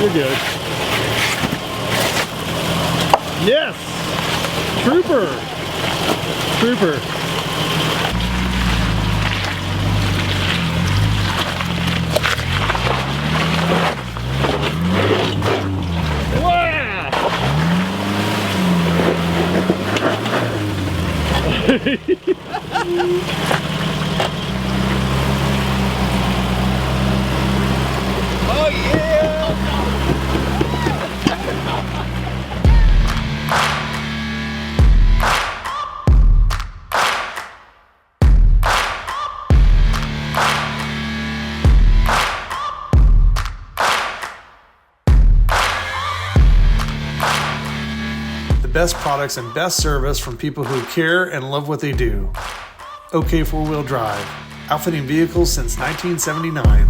You're good. Yes! Trooper! Trooper. Wow! Oh yeah! The best products and best service from people who care and love what they do. OK 4-Wheel Drive, outfitting vehicles since 1979.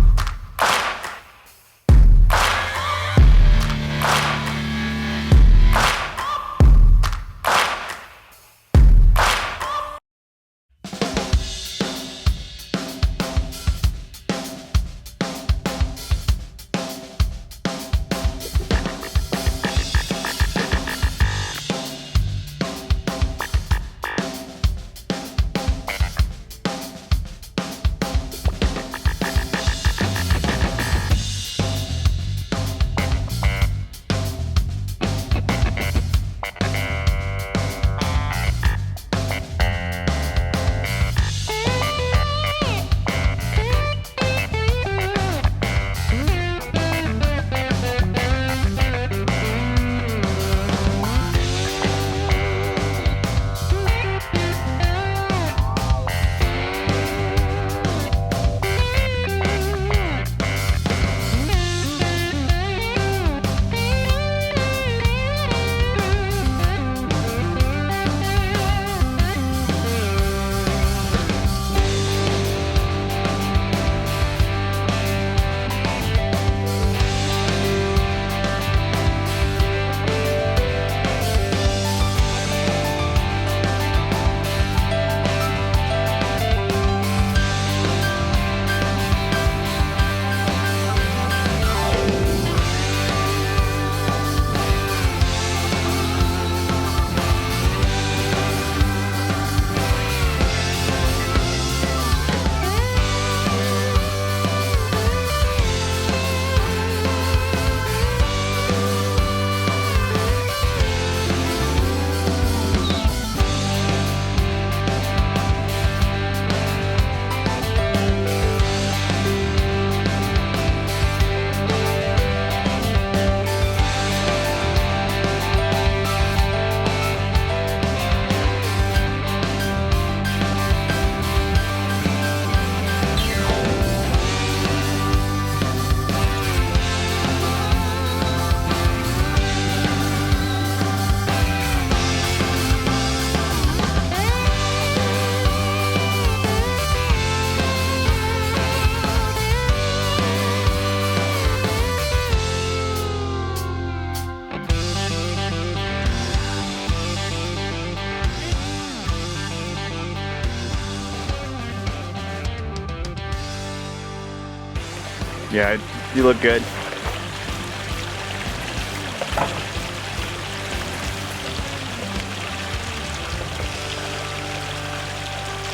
Yeah, you look good.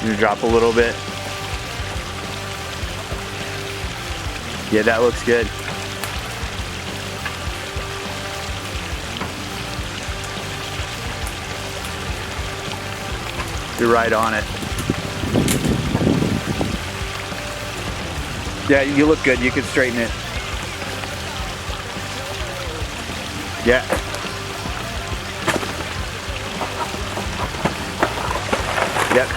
You drop a little bit. Yeah, that looks good. You're right on it. Yeah, you look good. You can straighten it. Yeah. Yep.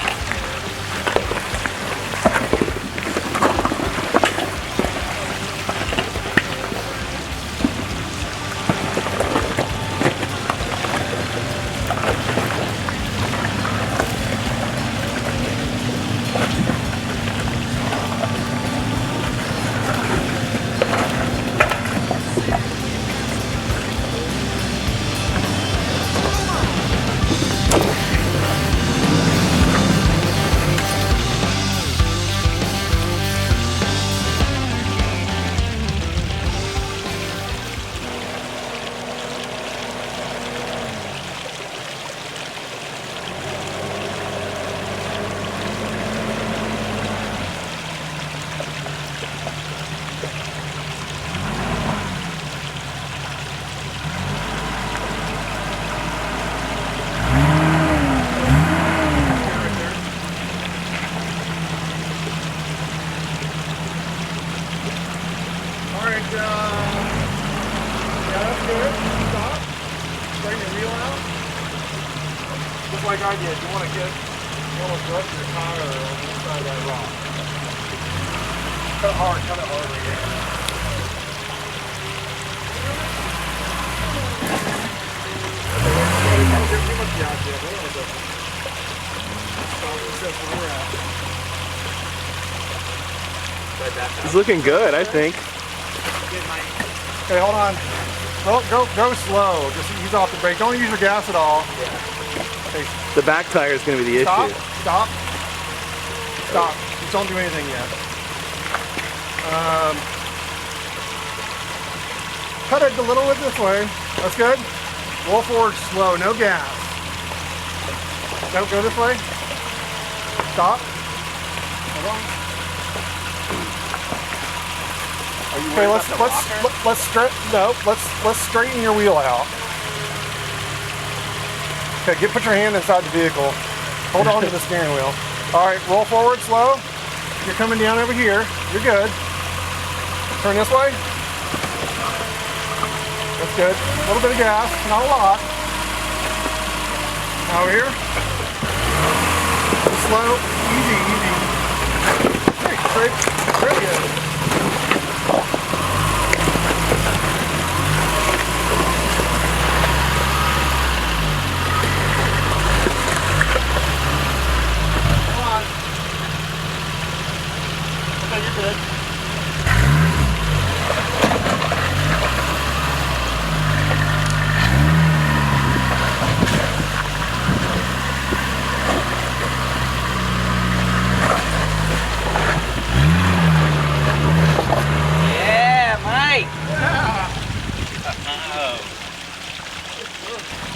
wheel out? Just like I did. You want to brush your tire on the side of that rock. Cut it hard right here. Don't get too much gas yet. We want to stop where we're at. He's looking good, I think. Okay, hold on. Go slow. Just use off the brake. Don't use your gas at all. Okay. The back tire is going to be the issue. Stop. Just don't do anything yet. Cut it a little bit this way. That's good. Roll forward slow. No gas. Don't go this way. Stop. Hold on. Okay, let's straighten your wheel out. Okay, put your hand inside the vehicle. Hold on to the steering wheel. All right, roll forward slow. You're coming down over here. You're good. Turn this way. That's good. A little bit of gas, not a lot. Now over here. Slow, easy. Straight. Very good.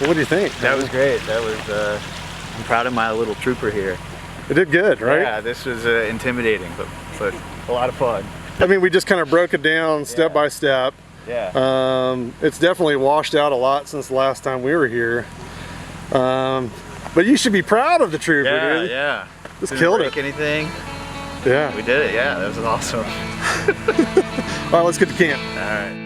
What do you think? That was great. That was, I'm proud of my little trooper here. It did good, right? Yeah, this was intimidating, but a lot of fun. I mean, we just kind of broke it down step by step. Yeah. It's definitely washed out a lot since the last time we were here. But you should be proud of the trooper, dude. Yeah. Just killed it. Anything? Yeah. We did it. Yeah, that was awesome. All right, let's get to camp. All right.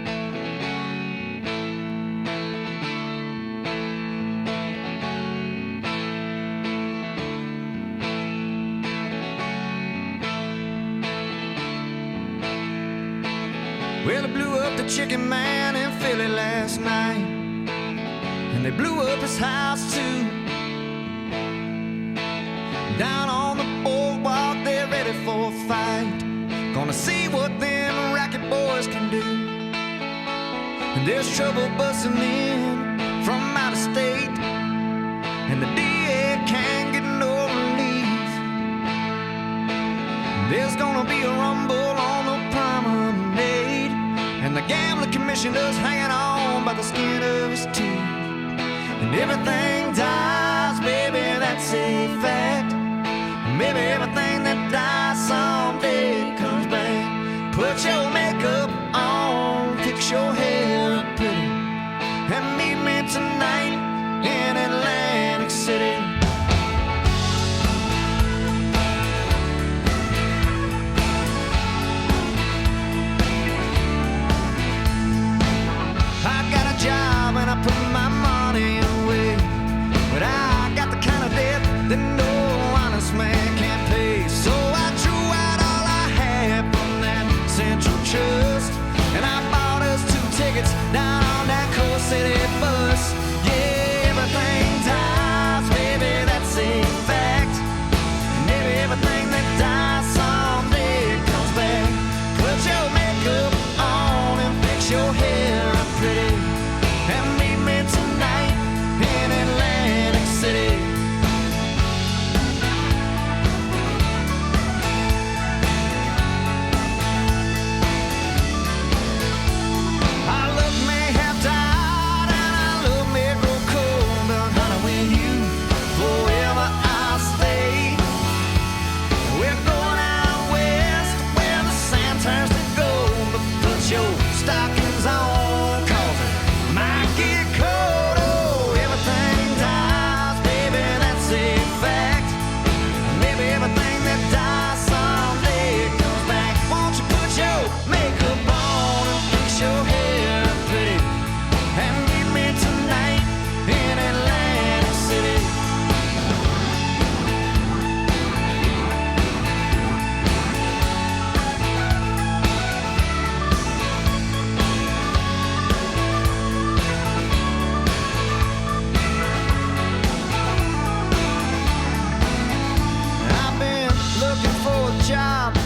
Well, they blew up the chicken man in Philly last night, and they blew up his house too. Down on the boardwalk, they're ready for a fight. Gonna see what them racket boys can do. And there's trouble busting in from out of state, and the DA can't get no relief. There's gonna be a rumble on the promenade, and the gambling commissioner's hanging on by the skin of his teeth. And everything dies, baby, that's a fact. And maybe everything that dies someday comes back. Put your makeup on, fix your hair up pretty, and meet me tonight in Atlantic City. Job and I put my money away, but I got the kind of debt that no honest man can't pay. So I drew out all I had from that central trust, and I bought us 2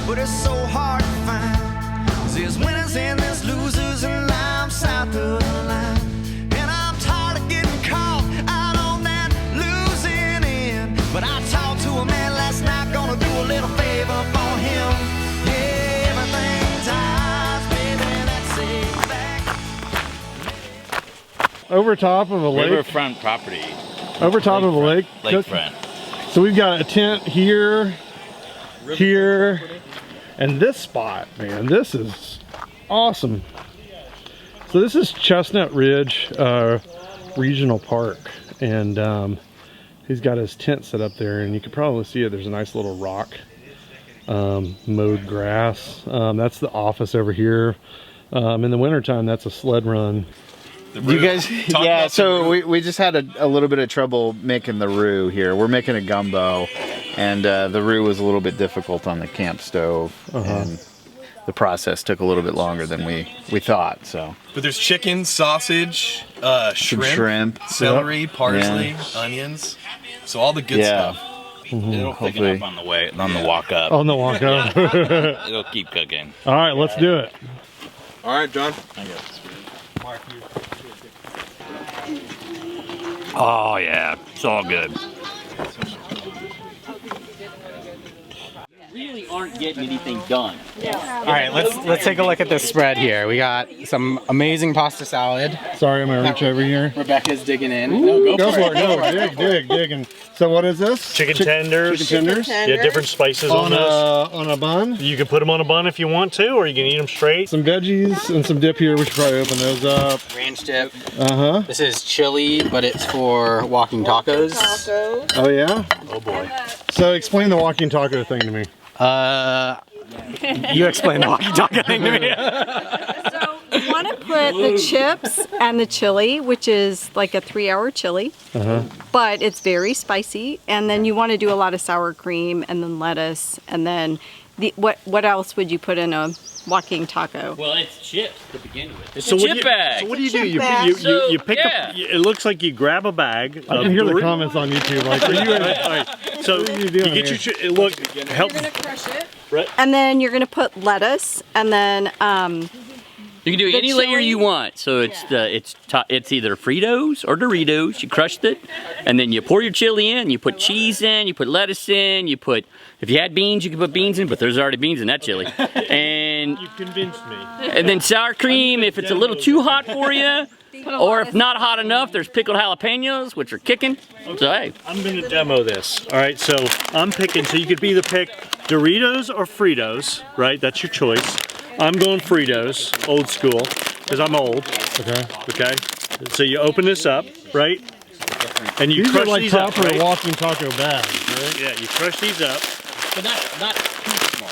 but it's so hard to find. 'Cause there's winners and there's losers, and I'm south of the line. And I'm tired of getting caught out on that losing end. But I talked to a man last night, gonna do a little favor for him. Yeah, everything's ours, baby, that's it back. Over top of a lake. Riverfront property. Over top of a lake. Lakefront. So we've got a tent here, here, and this spot, man, this is awesome. So this is Chestnut Ridge Regional Park, and he's got his tent set up there, and you can probably see it. There's a nice little rock mowed grass. That's the office over here. In the wintertime, that's a sled run. You guys, yeah, so we just had a little bit of trouble making the roux here. We're making a gumbo, and the roux was a little bit difficult on the camp stove, and the process took a little bit longer than we thought, so. But there's chicken, sausage, shrimp, celery, parsley, onions, so all the good stuff. It'll thicken up on the way, on the walk up. On the walk up. It'll keep cooking. All right, let's do it. All right, John. Oh yeah, it's all good. Really aren't getting anything done. All right, let's take a look at this spread here. We got some amazing pasta salad. Sorry, I'm gonna reach over here. Rebecca's digging in. Ooh, go for it. No, dig. And so what is this? Chicken tenders. Chicken tenders. Yeah, different spices on those. On a bun. You can put them on a bun if you want to, or you can eat them straight. Some veggies and some dip here. We should probably open those up. Ranch dip. Uh-huh. This is chili, but it's for walking tacos. Oh yeah? Oh boy. So explain the walking taco thing to me. You explain the walking taco thing to me. So you want to put the chips and the chili, which is like a 3-hour chili, but it's very spicy. And then you want to do a lot of sour cream and then lettuce. And then what else would you put in a walking taco? Well, it's chips to begin with. It's So a what chip do you, bag. So what do you do? You So, pick yeah. up. It looks like you grab a bag. I can hear the comments on YouTube. Like, are you? All right. So What are you you doing get here? your look. Help. You're going to crush it. Right. And then you're going to put lettuce and then You can do any layer chili? you want. So it's it's either Fritos or Doritos. You crushed it, and then you pour your chili in. You put cheese in. You put lettuce in. You put, if you had beans, you could put beans in, but there's already beans in that chili. And You convinced me. and then sour cream if it's a little too hot for you, or if not hot enough, there's pickled jalapenos, which are kicking. So hey, I'm gonna demo this. All right. So I'm picking. So you could either pick Doritos or Fritos. Right. That's your choice. I'm going Fritos, old school, because I'm old. Okay. So you open this up, right? And you These crush are like these up, proper right? walking taco bags, right? Yeah, you crush these up. but not too small.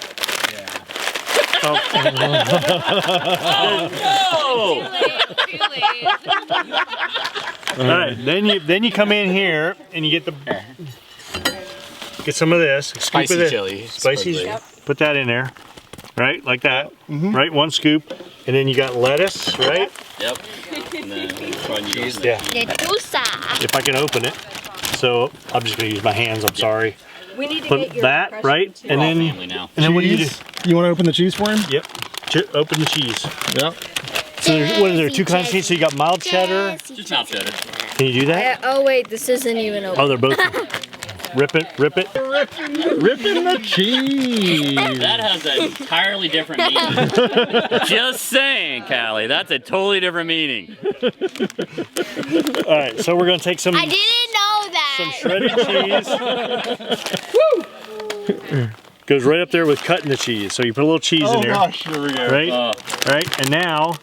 All right. Then you come in here and you get some of this. Scoop Spicy of it. chili, Spicy. supposedly. Put that in there. Right, like that. Right, 1 scoop, and then you got lettuce, right? Yep. And then cheese. Yeah. If I can open it. So I'm just gonna use my hands. I'm sorry. we need to Put get your that crushed right, cheese. and then Family now. what do you do? Cheese? You want to open the cheese for him? Yep. Open the cheese. Yep. So what is there? 2 kinds of cheese. So you got mild cheddar. Just mouth cheddar. Can you do that? Oh wait, this isn't even open. Oh, they're both. Rip it. Ripping the cheese. That has an entirely different meaning. Just saying, Callie. That's a totally different meaning. All right. So we're gonna take some. I didn't know that. Some shredded cheese. Goes right up there with cutting the cheese. So you put a little cheese in there. Here we go. Right? Right? And now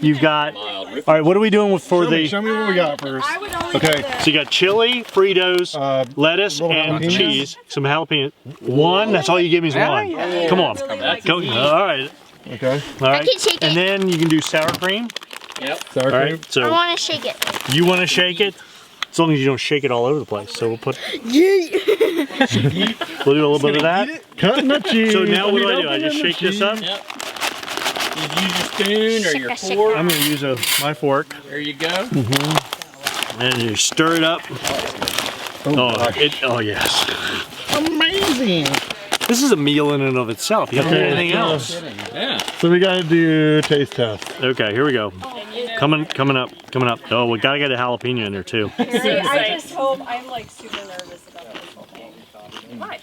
you've got. All right, what are we doing for Show me what we got first. I would only Okay. do the- So you got chili, Fritos, lettuce, little and jalapenos? cheese. Some jalapeno. 1. That's all you give me is 1. Come on. Go. All right. Okay. All right. can shake And it. then you can do sour cream. Yep. Sour All cream. right. I So want to shake it. you want to shake it, as long as you don't shake it all over the place. So we'll put. We'll do a little bit of that. Cutting the cheese. So now what do I do? I Opening just the shake this up. Yep. You use your spoon or your Shake fork. I'm going to use my fork. There you go. And you stir it up. Oh yes. Amazing. This is a meal in and of itself. You don't need anything else. Yeah. So we gotta do taste test. Okay, here we go. Coming up. Oh, we gotta get a jalapeno in there too. See, I just hope I'm like super nervous about this whole thing. Why?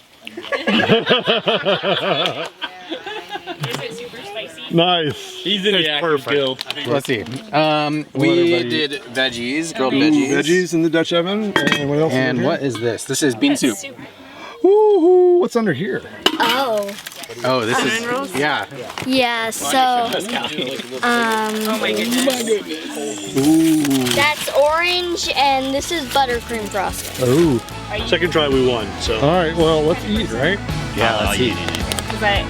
Is it super spicy? Nice. He's in the active guild. Let's see. We did veggies, grilled veggies. Veggies in the Dutch oven. And what else? And what is this? This is bean soup. Ooh, what's under here? Oh. Oh, this is yeah. Yeah, so Oh my goodness. that's orange and this is buttercream frosting. Oh. Second try we won. So. All right. Well, let's eat, right? Yeah, let's eat. But